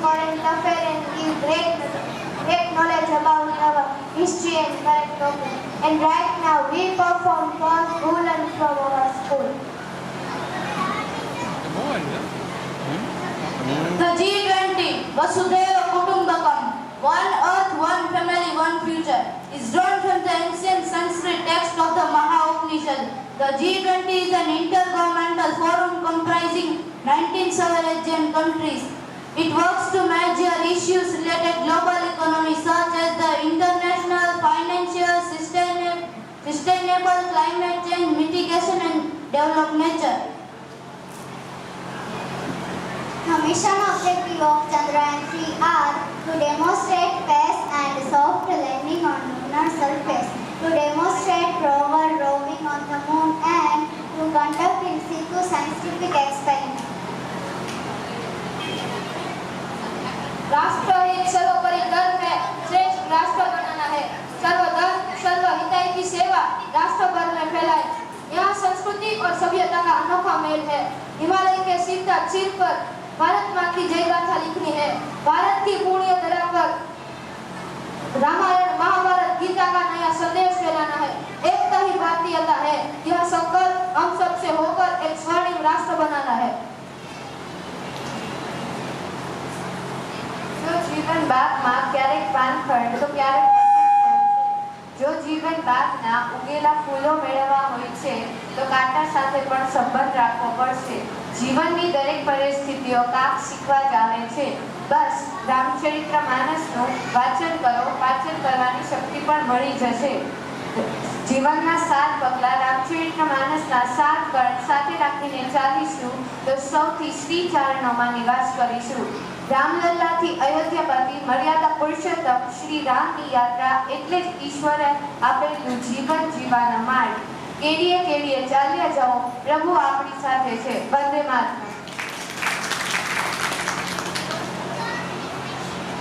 foreign affair and give great knowledge about our history and current topics. And right now we perform for school and from our school. The G20, Vasudhaiva Kutumbakam, one earth, one family, one future, is drawn from the ancient Sanskrit text of the Maha-Upanishad. The G20 is an intergovernmental forum comprising 19 sovereign countries. It works to measure issues related global economy such as the international, financial, sustainable climate change, mitigation and developed nature. The mission objective of Chandrayaan-3 are to demonstrate fast and soft landing on lunar surface, to demonstrate rover roving on the moon, and to conduct in situ scientific experiments. राष्ट्र एक सर्वोपरि धर्म है, श्रेष्ठ राष्ट्र बनाना है। सर्वधर्म सर्वहिताय की सेवा राष्ट्र भर में फैलाए। यहाँ संस्कृति और सभ्यता का अनोखा मेल है। हिमालय के सिर पर भारत माँ की जय गाथा लिखनी है। भारत की पुण्य धरा पर रामायण महाभारत गीता का नया संदेश फैलाना है। एकता ही भारतीयता है। यह संकल्प हम सबसे होकर एक स्वर्णिम राष्ट्र बनाना है। जो जीवन बाग में क्यारेक पान फळ तो क्यारेक जो जीवन बागना उगेला फूलो मेळववा होय छे तो कांटा साथे पण संबंध राखવો પડશે। जीवननी दरेक परिस्थितिओ काक શીખવા જાવે છે। बस रामचरितमानसનું વાચન કરો, વાચન કરવાની શક્તિ પણ મળી જશે। જીવનના 7 પગલા રામચરિતમાનસના 7 ગણ સાથે રાખીને ચાલીશું તો સૌથી શ્રી ચરણોમાં નિવાસ કરીશું। રામલલ્લાથી અયોધ્યાપતિ મર્યાદા પુરુષોત્તમ શ્રી રામની યાત્રા એટલે જ ઈશ્વરે આપેલું જીવન જીવવાનો માર્ગ। કેડીએ કેડીએ ચાલ્યા જાઓ, પ્રભુ આપણી સાથે છે। વંદે માતરમ।